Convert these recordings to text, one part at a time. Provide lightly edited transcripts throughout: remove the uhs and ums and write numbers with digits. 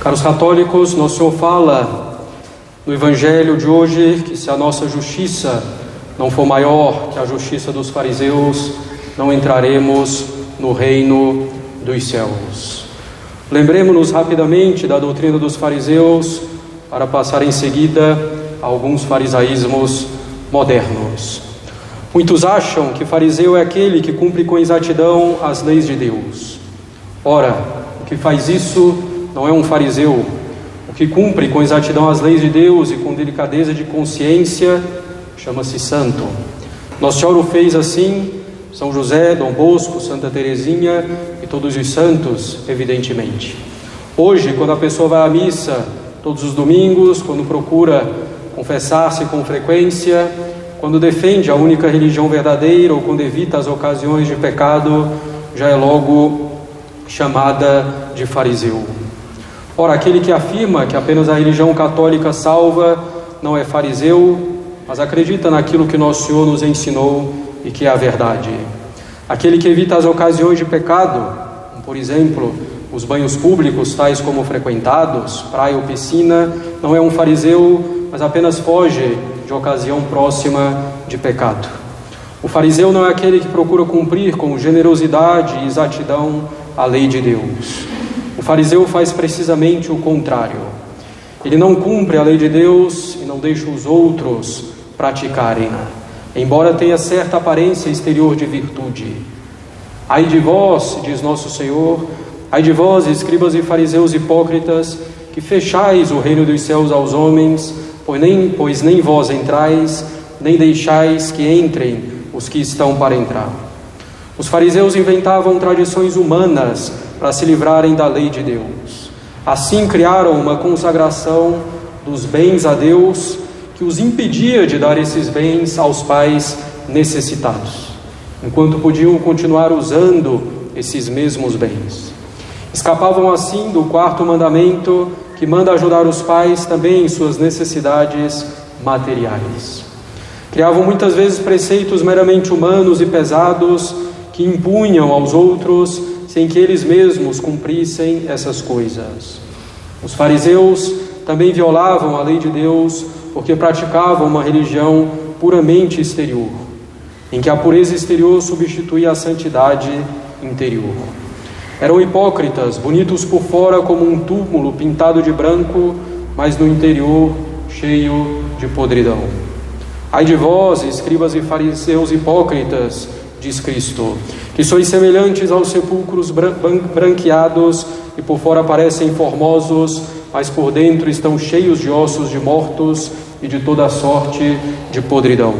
Caros católicos, Nosso Senhor fala no Evangelho de hoje que se a nossa justiça não for maior que a justiça dos fariseus, não entraremos no reino dos céus. Lembremos-nos rapidamente da doutrina dos fariseus para passar em seguida a alguns farisaísmos modernos. Muitos acham que fariseu é aquele que cumpre com exatidão as leis de Deus. Ora, o que faz isso não é um fariseu. O que cumpre com exatidão as leis de Deus e com delicadeza de consciência chama-se santo. Nosso Senhor o fez assim, São José, Dom Bosco, Santa Teresinha e todos os santos, evidentemente. Hoje, quando a pessoa vai à missa todos os domingos, quando procura confessar-se com frequência, quando defende a única religião verdadeira ou quando evita as ocasiões de pecado, já é logo chamada de fariseu. Ora, aquele que afirma que apenas a religião católica salva não é fariseu, mas acredita naquilo que Nosso Senhor nos ensinou e que é a verdade. Aquele que evita as ocasiões de pecado, por exemplo, os banhos públicos, tais como frequentados, praia ou piscina, não é um fariseu, mas apenas foge de ocasião próxima de pecado. O fariseu não é aquele que procura cumprir com generosidade e exatidão a lei de Deus. O fariseu faz precisamente o contrário. Ele não cumpre a lei de Deus e não deixa os outros praticarem, embora tenha certa aparência exterior de virtude. Ai de vós, diz Nosso Senhor, ai de vós, escribas e fariseus hipócritas, que fechais o reino dos céus aos homens, pois nem vós entrais, nem deixais que entrem os que estão para entrar. Os fariseus inventavam tradições humanas para se livrarem da lei de Deus. Assim criaram uma consagração dos bens a Deus que os impedia de dar esses bens aos pais necessitados, enquanto podiam continuar usando esses mesmos bens. Escapavam assim do quarto mandamento, que manda ajudar os pais também em suas necessidades materiais. Criavam muitas vezes preceitos meramente humanos e pesados que impunham aos outros sem que eles mesmos cumprissem essas coisas. Os fariseus também violavam a lei de Deus porque praticavam uma religião puramente exterior, em que a pureza exterior substituía a santidade interior. Eram hipócritas, bonitos por fora como um túmulo pintado de branco, mas no interior cheio de podridão. Ai de vós, escribas e fariseus hipócritas, diz Cristo, que sois semelhantes aos sepulcros branqueados e por fora parecem formosos, mas por dentro estão cheios de ossos de mortos e de toda sorte de podridão.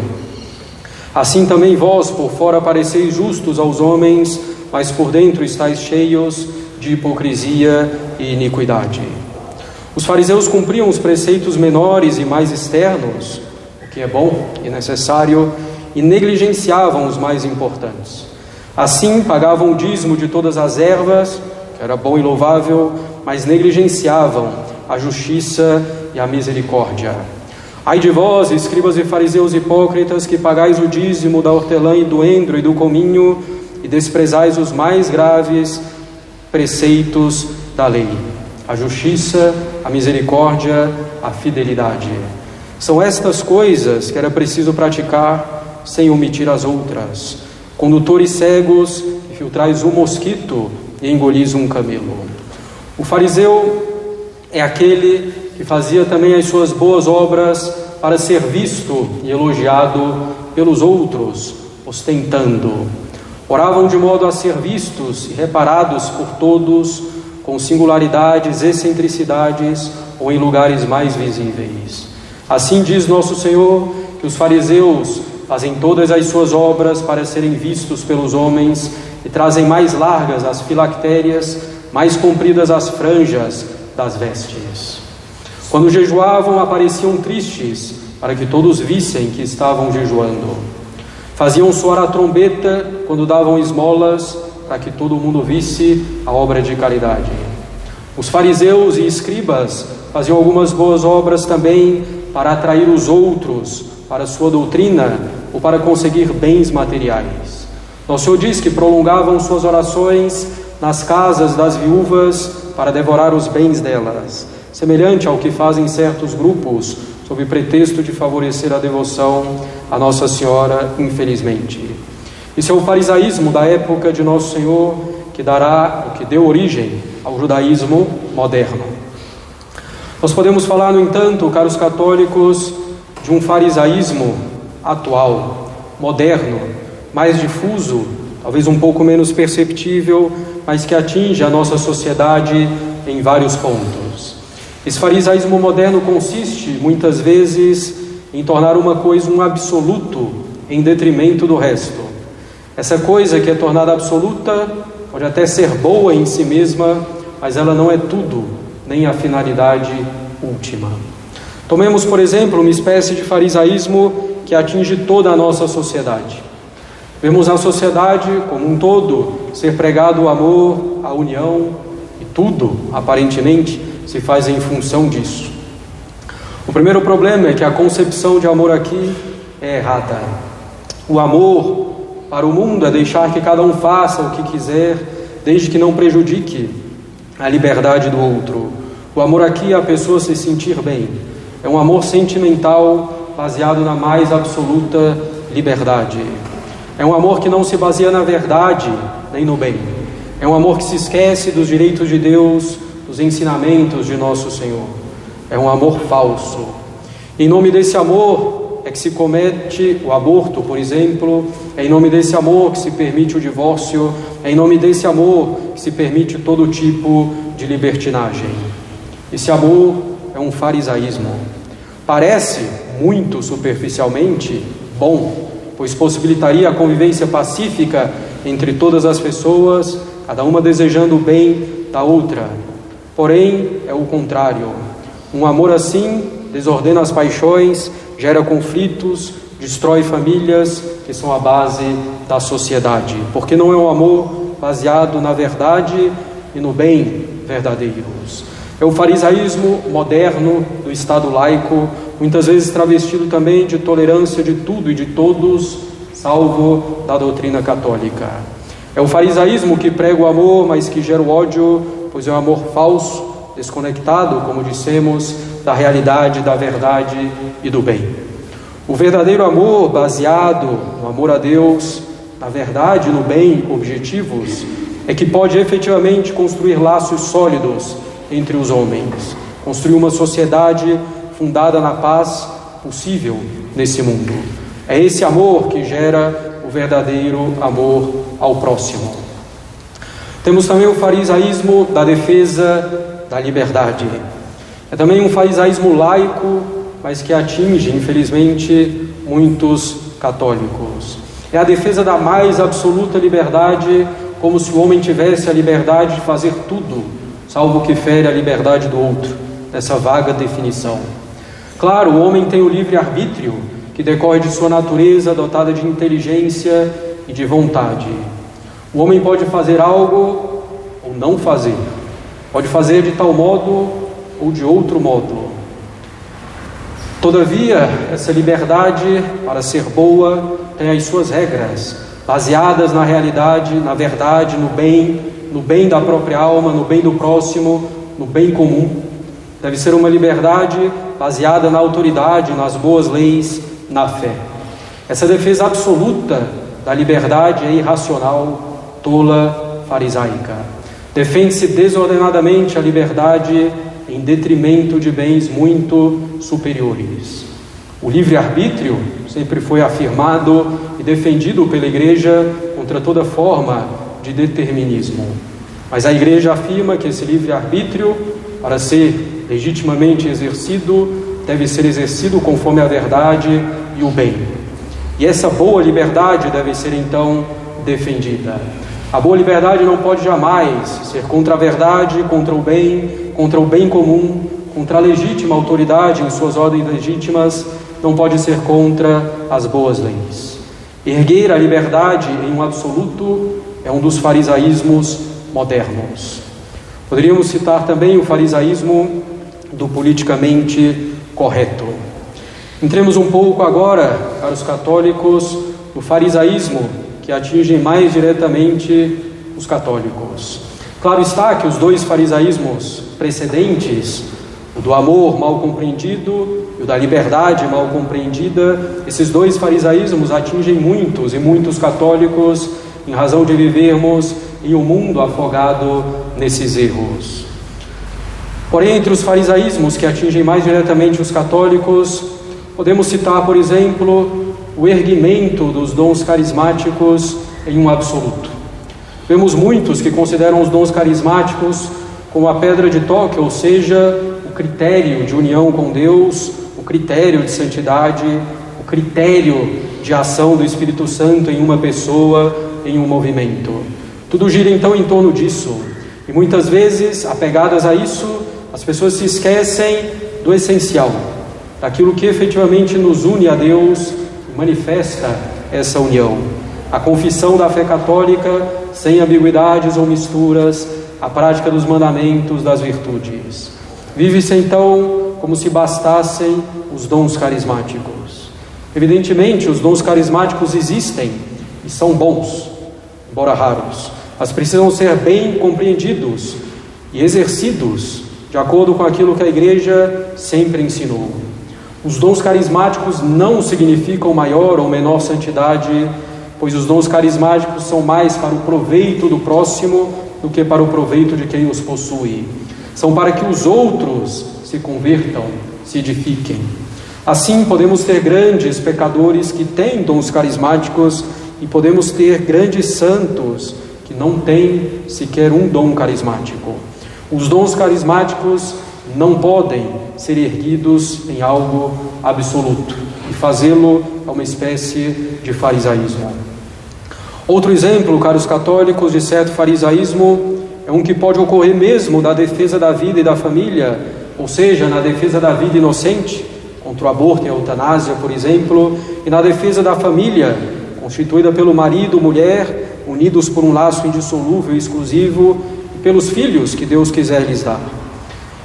Assim também vós por fora pareceis justos aos homens, mas por dentro estáis cheios de hipocrisia e iniquidade. Os fariseus cumpriam os preceitos menores e mais externos, o que é bom e necessário, e negligenciavam os mais importantes. Assim, pagavam o dízimo de todas as ervas, que era bom e louvável, mas negligenciavam a justiça e a misericórdia. Ai de vós, escribas e fariseus hipócritas, que pagais o dízimo da hortelã e do endro e do cominho, e desprezais os mais graves preceitos da lei, a justiça, a misericórdia, a fidelidade. São estas coisas que era preciso praticar sem omitir as outras. Condutores cegos, que filtrais um mosquito e engolis um camelo. O fariseu é aquele que fazia também as suas boas obras para ser visto e elogiado pelos outros, ostentando. Oravam de modo a ser vistos e reparados por todos, com singularidades, excentricidades ou em lugares mais visíveis. Assim diz Nosso Senhor que os fariseus fazem todas as suas obras para serem vistos pelos homens e trazem mais largas as filactérias, mais compridas as franjas das vestes. Quando jejuavam, apareciam tristes, para que todos vissem que estavam jejuando. Faziam soar a trombeta quando davam esmolas, para que todo mundo visse a obra de caridade. Os fariseus e escribas faziam algumas boas obras também para atrair os outros para a sua doutrina ou para conseguir bens materiais. Nosso Senhor diz que prolongavam suas orações nas casas das viúvas, para devorar os bens delas, semelhante ao que fazem certos grupos, sob pretexto de favorecer a devoção a Nossa Senhora, infelizmente. Isso é o farisaísmo da época de Nosso Senhor, que deu origem ao judaísmo moderno. Nós podemos falar, no entanto, caros católicos, de um farisaísmo atual, moderno, mais difuso, talvez um pouco menos perceptível, mas que atinge a nossa sociedade em vários pontos. Esse farisaísmo moderno consiste, muitas vezes, em tornar uma coisa um absoluto em detrimento do resto. Essa coisa que é tornada absoluta pode até ser boa em si mesma, mas ela não é tudo, nem a finalidade última. Tomemos, por exemplo, uma espécie de farisaísmo que atinge toda a nossa sociedade. Vemos na sociedade como um todo ser pregado o amor, a união, e tudo, aparentemente, se faz em função disso. O primeiro problema é que a concepção de amor aqui é errada. O amor para o mundo é deixar que cada um faça o que quiser, desde que não prejudique a liberdade do outro. O amor aqui é a pessoa se sentir bem. É um amor sentimental baseado na mais absoluta liberdade. É um amor que não se baseia na verdade nem no bem. É um amor que se esquece dos direitos de Deus, dos ensinamentos de Nosso Senhor. É um amor falso. Em nome desse amor é que se comete o aborto, por exemplo. É em nome desse amor que se permite o divórcio. É em nome desse amor que se permite todo tipo de libertinagem. Esse amor é um farisaísmo. Parece, muito superficialmente, bom, pois possibilitaria a convivência pacífica entre todas as pessoas, cada uma desejando o bem da outra. Porém, é o contrário. Um amor assim desordena as paixões, gera conflitos, destrói famílias que são a base da sociedade, porque não é um amor baseado na verdade e no bem verdadeiros. É o farisaísmo moderno do Estado laico, muitas vezes travestido também de tolerância de tudo e de todos, salvo da doutrina católica. É o farisaísmo que prega o amor, mas que gera o ódio, pois é um amor falso, desconectado, como dissemos, da realidade, da verdade e do bem. O verdadeiro amor, baseado no amor a Deus, na verdade e no bem objetivos, é que pode efetivamente construir laços sólidos entre os homens, construir uma sociedade fundada na paz possível nesse mundo. É esse amor que gera o verdadeiro amor ao próximo. Temos também o farisaísmo da defesa da liberdade. É também um farisaísmo laico, mas que atinge, infelizmente, muitos católicos. É a defesa da mais absoluta liberdade, como se o homem tivesse a liberdade de fazer tudo, salvo o que fere a liberdade do outro, nessa vaga definição. Claro, o homem tem o livre-arbítrio, que decorre de sua natureza dotada de inteligência e de vontade. O homem pode fazer algo ou não fazer, pode fazer de tal modo ou de outro modo. Todavia, essa liberdade, para ser boa, tem as suas regras, baseadas na realidade, na verdade, no bem da própria alma, no bem do próximo, no bem comum. Deve ser uma liberdade baseada na autoridade, nas boas leis, na fé. Essa defesa absoluta da liberdade é irracional, tola, farisaica. Defende-se desordenadamente a liberdade em detrimento de bens muito superiores. O livre-arbítrio sempre foi afirmado e defendido pela Igreja contra toda forma de determinismo. Mas a Igreja afirma que esse livre-arbítrio, para ser legitimamente exercido, deve ser exercido conforme a verdade e o bem. E essa boa liberdade deve ser então defendida. A boa liberdade não pode jamais ser contra a verdade, contra o bem comum, contra a legítima autoridade em suas ordens legítimas, não pode ser contra as boas leis. Erguer a liberdade em um absoluto é um dos farisaísmos modernos. Poderíamos citar também o farisaísmo do politicamente correto. Entremos um pouco agora, caros católicos, no farisaísmo que atinge mais diretamente os católicos. Claro está que os dois farisaísmos precedentes, o do amor mal compreendido e o da liberdade mal compreendida, esses dois farisaísmos atingem muitos e muitos católicos em razão de vivermos em um mundo afogado nesses erros. Porém, entre os farisaísmos que atingem mais diretamente os católicos, podemos citar, por exemplo, o erguimento dos dons carismáticos em um absoluto. Vemos muitos que consideram os dons carismáticos como a pedra de toque, ou seja, o critério de união com Deus, o critério de santidade, o critério de ação do Espírito Santo em uma pessoa, em um movimento. Tudo gira então em torno disso. E muitas vezes, apegadas a isso, as pessoas se esquecem do essencial, daquilo que efetivamente nos une a Deus e manifesta essa união. A confissão da fé católica, sem ambiguidades ou misturas, a prática dos mandamentos, das virtudes. Vive-se então como se bastassem os dons carismáticos. Evidentemente, os dons carismáticos existem e são bons, embora raros, mas precisam ser bem compreendidos e exercidos de acordo com aquilo que a Igreja sempre ensinou. Os dons carismáticos não significam maior ou menor santidade, pois os dons carismáticos são mais para o proveito do próximo do que para o proveito de quem os possui. São para que os outros se convertam, se edifiquem. Assim, podemos ter grandes pecadores que têm dons carismáticos e podemos ter grandes santos que não têm sequer um dom carismático. Os dons carismáticos não podem ser erguidos em algo absoluto e fazê-lo é uma espécie de farisaísmo. Outro exemplo, caros católicos, de certo farisaísmo é um que pode ocorrer mesmo da defesa da vida e da família, ou seja, na defesa da vida inocente, contra o aborto e a eutanásia, por exemplo, e na defesa da família, constituída pelo marido, mulher, unidos por um laço indissolúvel e exclusivo, e pelos filhos que Deus quiser lhes dar.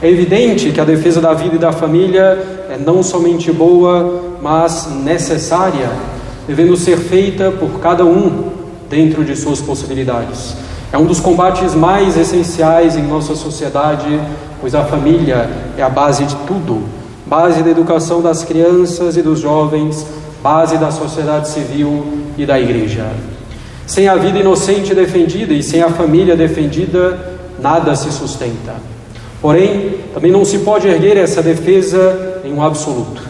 É evidente que a defesa da vida e da família é não somente boa, mas necessária, devendo ser feita por cada um dentro de suas possibilidades. É um dos combates mais essenciais em nossa sociedade, pois a família é a base de tudo, base da educação das crianças e dos jovens, base da sociedade civil e da Igreja. Sem a vida inocente defendida e sem a família defendida, nada se sustenta. Porém, também não se pode erguer essa defesa em um absoluto.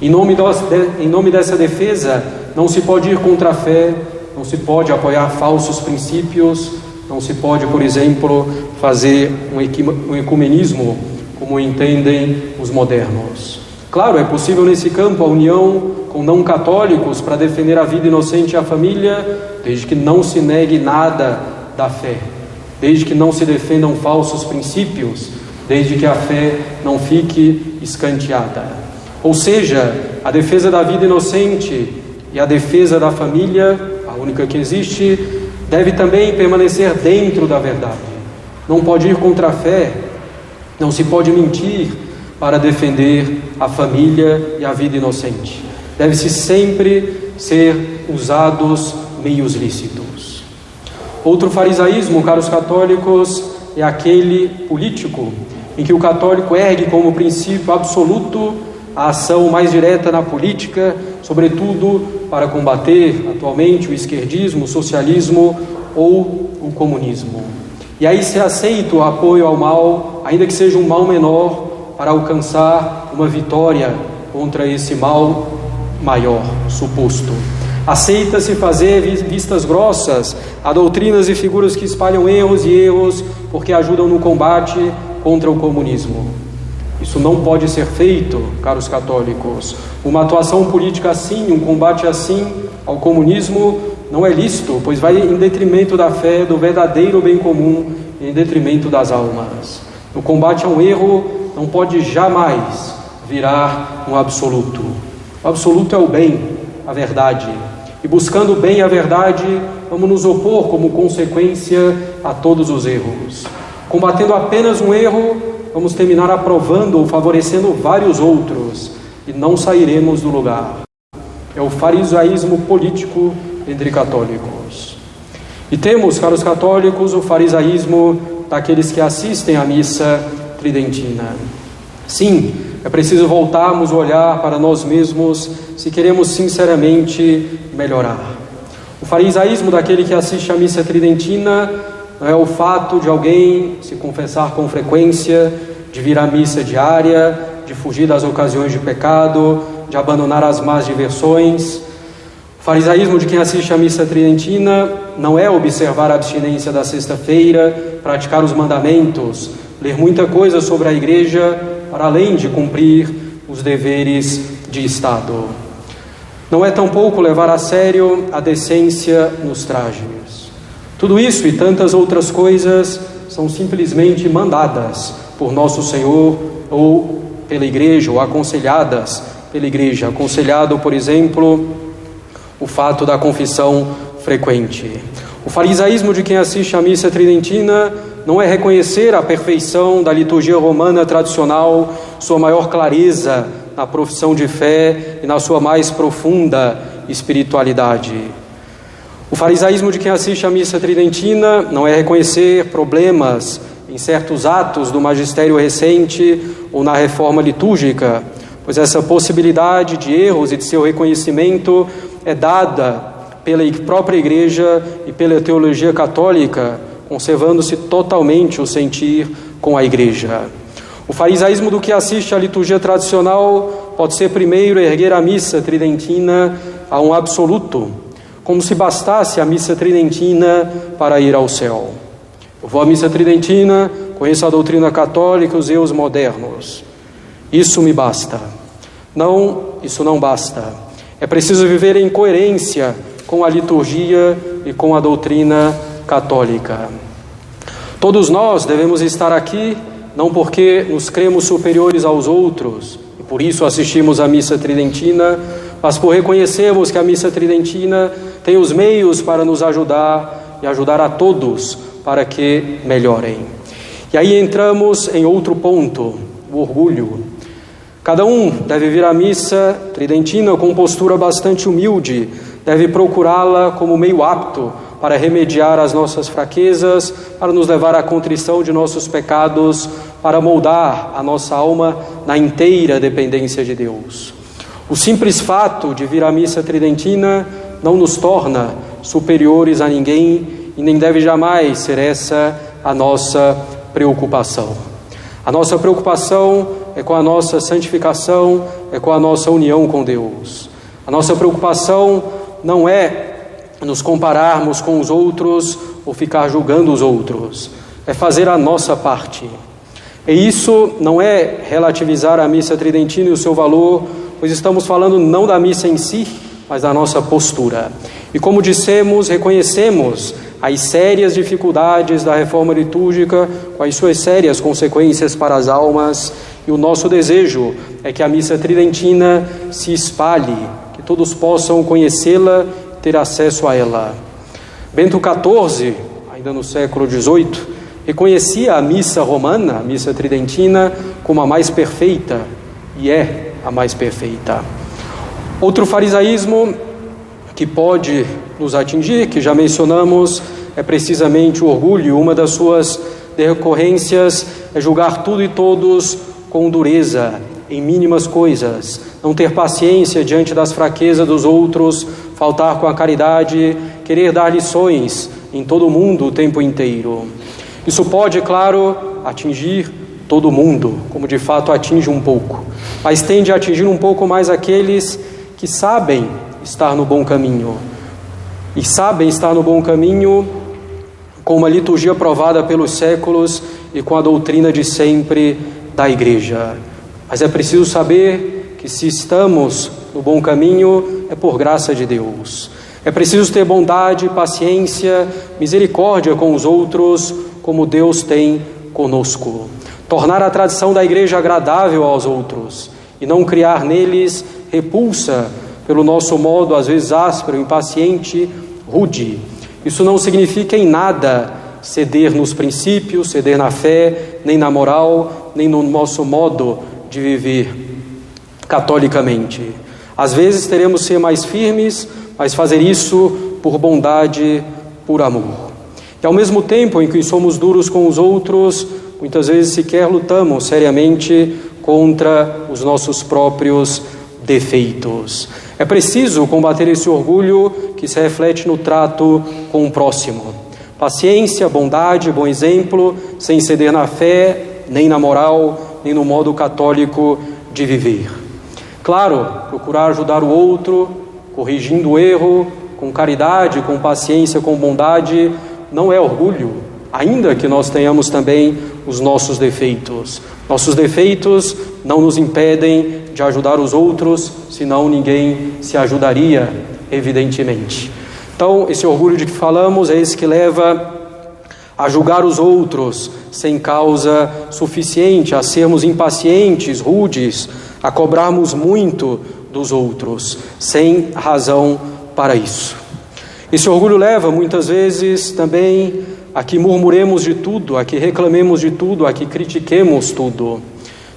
Em nome dessa defesa, não se pode ir contra a fé, não se pode apoiar falsos princípios, não se pode, por exemplo, fazer um ecumenismo, como entendem os modernos. Claro, é possível nesse campo a união com não católicos para defender a vida inocente e a família, desde que não se negue nada da fé, desde que não se defendam falsos princípios, desde que a fé não fique escanteada. Ou seja, a defesa da vida inocente e a defesa da família, a única que existe, deve também permanecer dentro da verdade. Não pode ir contra a fé, não se pode mentir para defender a família e a vida inocente. Deve-se sempre ser usados meios lícitos. Outro farisaísmo, caros católicos, é aquele político, em que o católico ergue como princípio absoluto a ação mais direta na política, sobretudo para combater atualmente o esquerdismo, o socialismo ou o comunismo. E aí se aceita o apoio ao mal, ainda que seja um mal menor, para alcançar uma vitória contra esse mal maior, suposto. Aceita-se fazer vistas grossas a doutrinas e figuras que espalham erros, porque ajudam no combate contra o comunismo. Isso não pode ser feito, caros católicos. Uma atuação política assim, um combate assim ao comunismo não é lícito, pois vai em detrimento da fé, do verdadeiro bem comum, em detrimento das almas. O combate a um erro não pode jamais virar um absoluto. O absoluto é o bem, a verdade. E buscando o bem e a verdade, vamos nos opor como consequência a todos os erros. Combatendo apenas um erro, vamos terminar aprovando ou favorecendo vários outros e não sairemos do lugar. É o farisaísmo político entre católicos. E temos, caros católicos, o farisaísmo daqueles que assistem à missa tridentina. Sim, é preciso voltarmos o olhar para nós mesmos se queremos sinceramente melhorar. O farisaísmo daquele que assiste à missa tridentina não é o fato de alguém se confessar com frequência, de vir à missa diária, de fugir das ocasiões de pecado, de abandonar as más diversões. O farisaísmo de quem assiste à missa tridentina não é observar a abstinência da sexta-feira, praticar os mandamentos, ler muita coisa sobre a igreja, para além de cumprir os deveres de Estado. Não é tampouco levar a sério a decência nos trajes. Tudo isso e tantas outras coisas são simplesmente mandadas por nosso Senhor ou pela igreja, ou aconselhadas pela igreja. Aconselhado, por exemplo, o fato da confissão frequente. O farisaísmo de quem assiste à missa tridentina não é reconhecer a perfeição da liturgia romana tradicional, sua maior clareza na profissão de fé e na sua mais profunda espiritualidade. O farisaísmo de quem assiste à missa tridentina não é reconhecer problemas em certos atos do magistério recente ou na reforma litúrgica, pois essa possibilidade de erros e de seu reconhecimento é dada pela própria Igreja e pela teologia católica, conservando-se totalmente o sentir com a Igreja. O farisaísmo do que assiste à liturgia tradicional pode ser primeiro erguer a missa tridentina a um absoluto, como se bastasse a missa tridentina para ir ao céu. Eu vou à missa tridentina, conheço a doutrina católica e os erros modernos. Isso me basta. Não, isso não basta. É preciso viver em coerência com a liturgia e com a doutrina católica. Todos nós devemos estar aqui, não porque nos cremos superiores aos outros, e por isso assistimos à missa tridentina, mas por reconhecermos que a missa tridentina tem os meios para nos ajudar e ajudar a todos para que melhorem. E aí entramos em outro ponto, o orgulho. Cada um deve vir à missa tridentina com postura bastante humilde, deve procurá-la como meio apto para remediar as nossas fraquezas, para nos levar à contrição de nossos pecados, para moldar a nossa alma na inteira dependência de Deus. O simples fato de vir à missa tridentina não nos torna superiores a ninguém e nem deve jamais ser essa a nossa preocupação. A nossa preocupação é com a nossa santificação, é com a nossa união com Deus. A nossa preocupação não é nos compararmos com os outros ou ficar julgando os outros, é fazer a nossa parte. E isso não é relativizar a missa tridentina e o seu valor, pois estamos falando não da missa em si, mas da nossa postura. E como dissemos, reconhecemos as sérias dificuldades da reforma litúrgica, com as suas sérias consequências para as almas, e o nosso desejo é que a missa tridentina se espalhe, que todos possam conhecê-la, ter acesso a ela. Bento XIV, ainda no século XVIII, reconhecia a missa romana, a missa tridentina, como a mais perfeita, e é a mais perfeita. Outro farisaísmo que pode nos atingir, que já mencionamos, é precisamente o orgulho. Uma das suas decorrências é julgar tudo e todos com dureza, em mínimas coisas, não ter paciência diante das fraquezas dos outros, faltar com a caridade, querer dar lições em todo mundo o tempo inteiro. Isso pode, claro, atingir todo mundo, como de fato atinge um pouco, mas tende a atingir um pouco mais aqueles que sabem estar no bom caminho, e sabem estar no bom caminho com uma liturgia provada pelos séculos e com a doutrina de sempre da Igreja. Mas é preciso saber que se estamos no bom caminho é por graça de Deus. É preciso ter bondade, paciência, misericórdia com os outros, como Deus tem conosco. Tornar a tradição da Igreja agradável aos outros e não criar neles repulsa pelo nosso modo, às vezes áspero, impaciente, rude. Isso não significa em nada ceder nos princípios, ceder na fé, nem na moral, nem no nosso modo de viver catolicamente. Às vezes teremos que ser mais firmes, mas fazer isso por bondade, por amor. E ao mesmo tempo em que somos duros com os outros, muitas vezes sequer lutamos seriamente contra os nossos próprios defeitos. É preciso combater esse orgulho que se reflete no trato com o próximo. Paciência, bondade, bom exemplo, sem ceder na fé, nem na moral, nem no modo católico de viver. Claro, procurar ajudar o outro, corrigindo o erro, com caridade, com paciência, com bondade, não é orgulho, ainda que nós tenhamos também os nossos defeitos. Nossos defeitos não nos impedem de ajudar os outros, senão ninguém se ajudaria, evidentemente. Então, esse orgulho de que falamos é esse que leva a julgar os outros sem causa suficiente, a sermos impacientes, rudes, a cobrarmos muito dos outros, sem razão para isso. Esse orgulho leva muitas vezes também a que murmuremos de tudo, a que reclamemos de tudo, a que critiquemos tudo.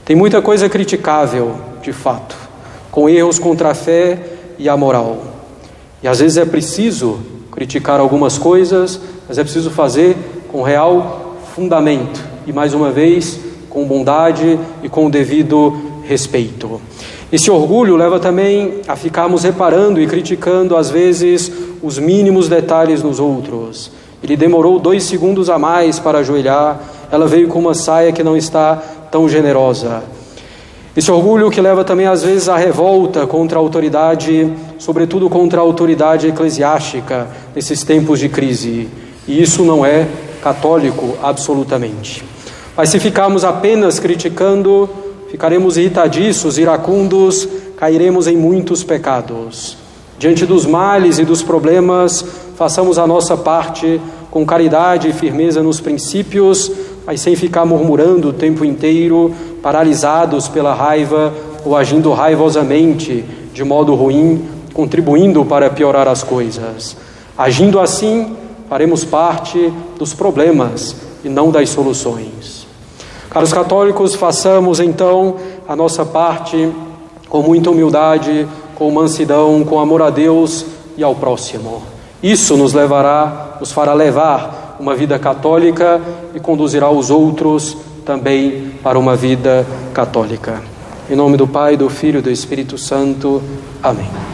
Tem muita coisa criticável, de fato, com erros contra a fé e a moral. E às vezes é preciso criticar algumas coisas, mas é preciso fazer com real fundamento e, mais uma vez, com bondade e com o devido respeito. Esse orgulho leva também a ficarmos reparando e criticando, às vezes, os mínimos detalhes nos outros. Ele demorou 2 segundos a mais para ajoelhar, ela veio com uma saia que não está tão generosa. Esse orgulho que leva também, às vezes, à revolta contra a autoridade, sobretudo contra a autoridade eclesiástica, nesses tempos de crise. E isso não é católico, absolutamente. Mas se ficarmos apenas criticando, ficaremos irritadiços, iracundos, cairemos em muitos pecados. Diante dos males e dos problemas, façamos a nossa parte com caridade e firmeza nos princípios, mas sem ficar murmurando o tempo inteiro, paralisados pela raiva ou agindo raivosamente, de modo ruim, contribuindo para piorar as coisas. Agindo assim, faremos parte dos problemas e não das soluções. Caros católicos, façamos então a nossa parte com muita humildade, com mansidão, com amor a Deus e ao próximo. Isso nos fará levar uma vida católica e conduzirá os outros também para uma vida católica. Em nome do Pai, do Filho e do Espírito Santo. Amém.